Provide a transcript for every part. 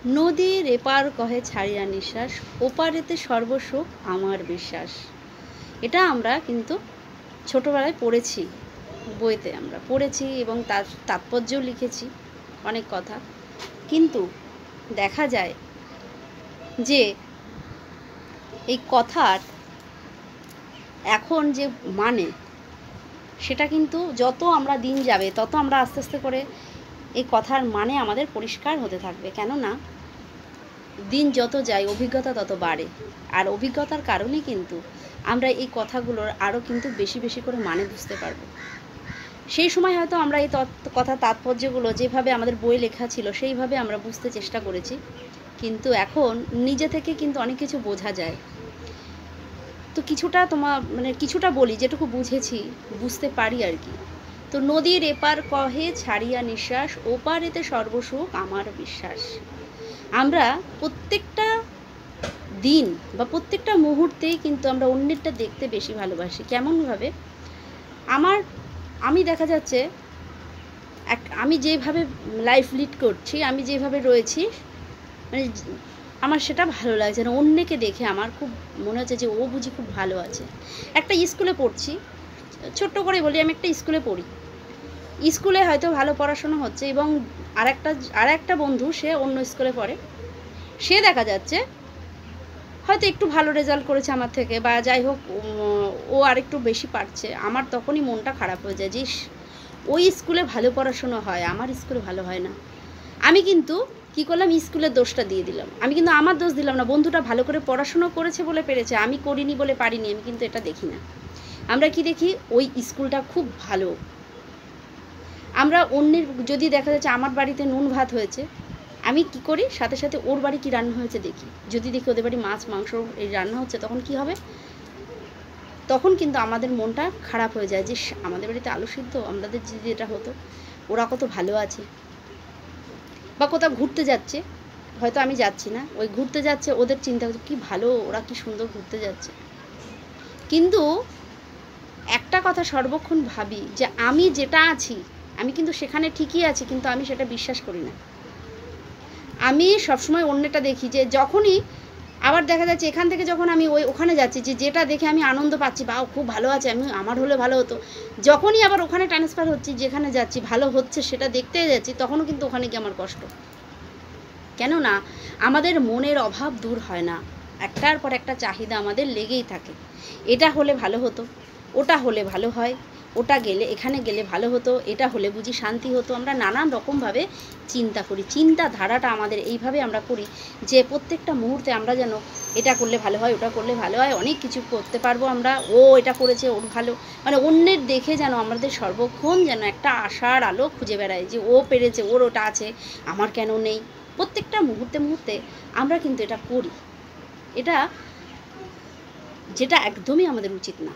নদীর এপার কহে ছাড়িয়া নিঃশ্বাস, ওপারেতে সর্বসুখ আমার বিশ্বাস। এটা আমরা কিন্তু ছোটোবেলায় পড়েছি, বইতে আমরা পড়েছি এবং তার তাৎপর্যও লিখেছি অনেক কথা। কিন্তু দেখা যায় যে এই কথার এখন যে মানে, সেটা কিন্তু যত আমরা দিন যাবে তত আমরা আস্তে আস্তে করে এই কথার মানে আমাদের পরিষ্কার হতে থাকবে। কেননা দিন যত যায় অভিজ্ঞতা তত বাড়ে, আর অভিজ্ঞতার কারণে কিন্তু আমরা এই কথাগুলোর আরও কিন্তু বেশি বেশি করে মানে বুঝতে পারবো। সেই সময় হয়তো আমরা এই কথার তাৎপর্যগুলো যেভাবে আমাদের বই লেখা ছিল সেইভাবে আমরা বুঝতে চেষ্টা করেছি, কিন্তু এখন নিজে থেকে কিন্তু অনেক কিছু বোঝা যায়। তো কিছুটা কিছুটা বলি যেটুকু বুঝেছি, বুঝতে পারি আর কি। তো নদীর এপার কহে ছাড়িয়া নিঃশ্বাস, ওপারেতে সর্বসুখ আমার বিশ্বাস। আমরা প্রত্যেকটা দিন বা প্রত্যেকটা মুহূর্তেই কিন্তু আমরা অন্যেরটা দেখতে বেশি ভালোবাসি। কেমনভাবে? আমি দেখা যাচ্ছে আমি যেভাবে লাইফ লিড করছি, আমি যেভাবে রয়েছি, মানে আমার সেটা ভালো লাগছে না। অন্যকে দেখে আমার খুব মনে হচ্ছে যে ও বুঝি খুব ভালো আছে। একটা স্কুলে পড়ছি, ছোট্ট করে বলি, আমি একটা স্কুলে পড়ি। স্কুলে হয়তো ভালো পড়াশোনা হচ্ছে এবং আর একটা বন্ধু সে অন্য স্কুলে পড়ে। সে দেখা যাচ্ছে হয়তো একটু ভালো রেজাল্ট করেছে আমার থেকে, বা যাই হোক ও আরেকটু বেশি পারছে। আমার তখনই মনটা খারাপ হয়ে যায় যে ওই স্কুলে ভালো পড়াশোনা হয়, আমার স্কুলে ভালো হয় না। আমি কিন্তু কী করলাম, স্কুলের দোষটা দিয়ে দিলাম। আমি কিন্তু আমার দোষ দিলাম না। বন্ধুটা ভালো করে পড়াশুনো করেছে বলে পেরেছে, আমি করিনি বলে পারিনি, আমি কিন্তু এটা দেখি না। আমরা কি দেখি, ওই স্কুলটা খুব ভালো। আমরা অন্যের, যদি দেখা যাচ্ছে আমার বাড়িতে নুন ভাত হয়েছে, আমি কি করি, সাথে সাথে ওর বাড়ি কী রান্না হয়েছে দেখি। যদি দেখি ওদের বাড়ি মাছ মাংস এই রান্না হচ্ছে, তখন কি হবে, তখন কিন্তু আমাদের মনটা খারাপ হয়ে যায় যে আমাদের বাড়িতে আলু সিদ্ধ, আমাদের যদি এটা হতো, ওরা কত ভালো আছে। বা কোথাও ঘুরতে যাচ্ছে, হয়তো আমি যাচ্ছি না, ওই ঘুরতে যাচ্ছে, ওদের চিন্তা হচ্ছে কী ভালো, ওরা কী সুন্দর ঘুরতে যাচ্ছে। কিন্তু একটা কথা সর্বক্ষণ ভাবি যে আমি যেটা আছি, আমি কিন্তু সেখানে ঠিকই আছি, কিন্তু আমি সেটা বিশ্বাস করি না। আমি সবসময় অন্যটা দেখি, যে যখনই আবার দেখা যাচ্ছে এখান থেকে যখন আমি ওখানে যাচ্ছি, যেটা দেখে আমি আনন্দ পাচ্ছি, বা খুব ভালো আছে, আমার হলে ভালো হতো, যখনই আবার ওখানে ট্রান্সফার হচ্ছি, যেখানে যাচ্ছি ভালো হচ্ছে সেটা দেখতে যাচ্ছি, তখনও কিন্তু ওখানে গিয়ে আমার কষ্ট। কেননা আমাদের মনের অভাব দূর হয় না, একটার পর একটা চাহিদা আমাদের লেগেই থাকে। এটা হলে ভালো হতো, ওটা হলে ভালো হয়, ওটা গেলে, এখানে গেলে ভালো হতো, এটা হলে বুঝি শান্তি হতো। আমরা নানান রকমভাবে চিন্তা করি, চিন্তাধারাটা আমাদের এইভাবে আমরা করি যে প্রত্যেকটা মুহূর্তে আমরা যেন এটা করলে ভালো হয়, ওটা করলে ভালো হয়, অনেক কিছু করতে পারবো আমরা, ও এটা করেছে ওর ভালো, মানে অন্যের দেখে যেন আমাদের সর্বক্ষণ যেন একটা আশার আলো খুঁজে বেড়ায় যে ও পেরেছে, ওর ওটা আছে, আমার কেন নেই। প্রত্যেকটা মুহূর্তে মুহূর্তে আমরা কিন্তু এটা করি, এটা যেটা একদমই আমাদের উচিত না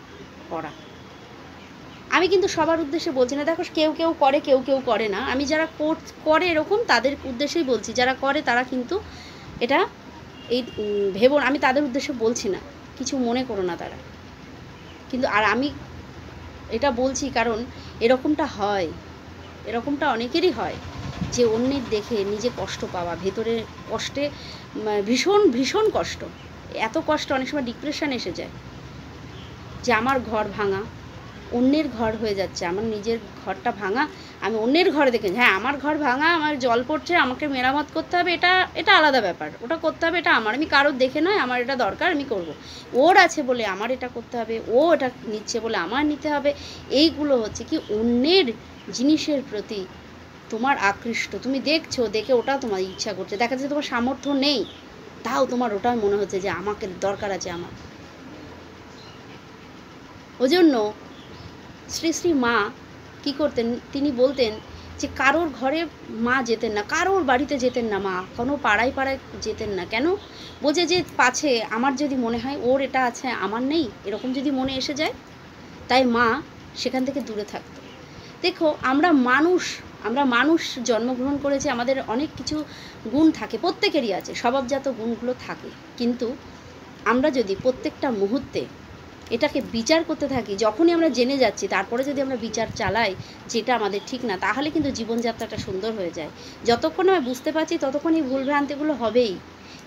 করা। আমি কিন্তু সবার উদ্দেশ্যে বলছি না, দেখো কেউ কেউ করে, কেউ কেউ করে না। আমি যারা করে এরকম তাদের উদ্দেশ্যেই বলছি, যারা করে তারা কিন্তু এটা এই ভেবো, আমি তাদের উদ্দেশ্যে বলছি না, কিছু মনে করো না তারা। কিন্তু আর আমি এটা বলছি কারণ এরকমটা হয়, এরকমটা অনেকেরই হয় যে অন্যের দেখে নিজে কষ্ট পাওয়া, ভেতরে কষ্টে ভীষণ ভীষণ কষ্ট, এত কষ্ট অনেক সময় ডিপ্রেশন এসে যায় যে আমার ঘর ভাঙা, অন্যের ঘর হয়ে যাচ্ছে, আমার নিজের ঘরটা ভাঙা, আমি অন্যের ঘরে দেখে, হ্যাঁ আমার ঘর ভাঙা, আমার জল পড়ছে, আমাকে মেরামত করতে হবে, এটা আলাদা ব্যাপার, ওটা করতে হবে, এটা আমার, আমি কারোর দেখে নয়, আমার এটা দরকার, আমি করব। ওর আছে বলে আমার এটা করতে হবে, ও এটা নিচ্ছে বলে আমার নিতে হবে। এইগুলো হচ্ছে কি অন্যের জিনিসের প্রতি তোমার আকৃষ্ট, তুমি দেখছো, দেখে ওটা তোমার ইচ্ছা করছে, দেখা যাচ্ছে তোমার সামর্থ্য নেই, তাও তোমার ওটা মনে হচ্ছে যে আমাকে দরকার আছে আমার। ওই জন্য শ্রী শ্রী মা কী করতেন, তিনি বলতেন যে কারোর ঘরে মা যেতেন না, কারোর বাড়িতে যেতেন না মা, কোনো পাড়ায় পাড়ায় যেতেন না। কেন? বোঝে যে পাছে আমার যদি মনে হয় ওর এটা আছে আমার নেই, এরকম যদি মনে এসে যায়, তাই মা সেখান থেকে দূরে থাকতো। দেখো আমরা মানুষ জন্মগ্রহণ করেছি, আমাদের অনেক কিছু গুণ থাকে, প্রত্যেকেরই আছে, স্বভাবজাত গুণগুলো থাকে। কিন্তু আমরা যদি প্রত্যেকটা মুহূর্তে এটাকে বিচার করতে থাকি, যখনই আমরা জেনে যাচ্ছি তারপরে যদি আমরা বিচার চালাই যেটা আমাদের ঠিক না, তাহলে কিন্তু জীবনযাত্রাটা সুন্দর হয়ে যায়। যতক্ষণ আমরা বুঝতে পারছি ততক্ষণই ভুলভ্রান্তিগুলো হবেই,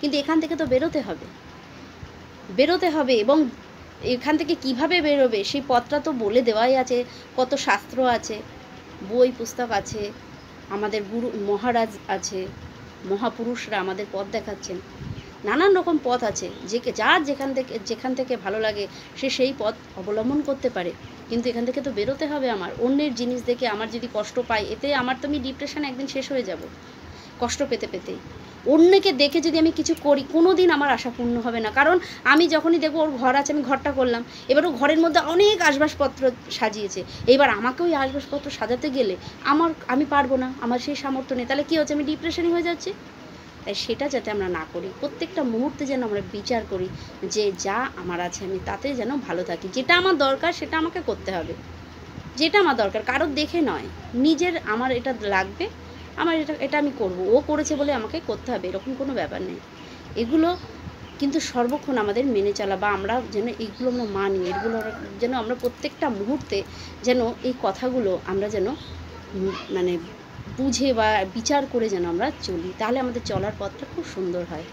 কিন্তু এখান থেকে তো বেরোতে হবে, বেরোতে হবে। এবং এখান থেকে কিভাবে বেরোবে সেই পথটা তো বলে দেওয়াই আছে, কত শাস্ত্র আছে, বই পুস্তক আছে, আমাদের গুরু মহারাজ আছে, মহাপুরুষরা আমাদের পথ দেখাচ্ছেন, নানান রকম পথ আছে, যার যেখান থেকে ভালো লাগে সে সেই পথ অবলম্বন করতে পারে। কিন্তু এখান থেকে তো বেরোতে হবে আমার। অন্যের জিনিস দেখে আমার যদি কষ্ট পাই, এতে আমার তো আমি ডিপ্রেশনে একদিন শেষ হয়ে যাব কষ্ট পেতে পেতেই। অন্যকে দেখে যদি আমি কিছু করি, কোনো দিন আমার আশা পূর্ণ হবে না। কারণ আমি যখনই দেখবো ওর ঘর আছে, আমি ঘরটা করলাম, এবার ও ঘরের মধ্যে অনেক আসবাবপত্র সাজিয়েছে, এবার আমাকে ওই আসবাবপত্র সাজাতে গেলে আমি পারবো না, আমার সেই সামর্থ্য নেই, তাহলে কী হচ্ছে, আমি ডিপ্রেশনই হয়ে যাচ্ছি। তাই সেটা যাতে আমরা না করি, প্রত্যেকটা মুহূর্তে যেন আমরা বিচার করি যে যা আমার আছে আমি তাতে যেন ভালো থাকি, যেটা আমার দরকার সেটা আমাকে করতে হবে, যেটা আমার দরকার, কারোর দেখে নয়, নিজের আমার এটা লাগবে, আমার এটা আমি করব, ও করেছে বলে আমাকে করতে হবে, এরকম কোনো ব্যাপার নেই। এগুলো কিন্তু সর্বক্ষণ আমাদের মেনে চলা, বা আমরা যেন এইগুলো আমরা মানি, এগুলো যেন আমরা প্রত্যেকটা মুহূর্তে যেন এই কথাগুলো আমরা যেন মানে বুঝে বা বিচার করে যেন আমরা চলি, তাহলে আমাদের চলার পথটা খুব সুন্দর হয়।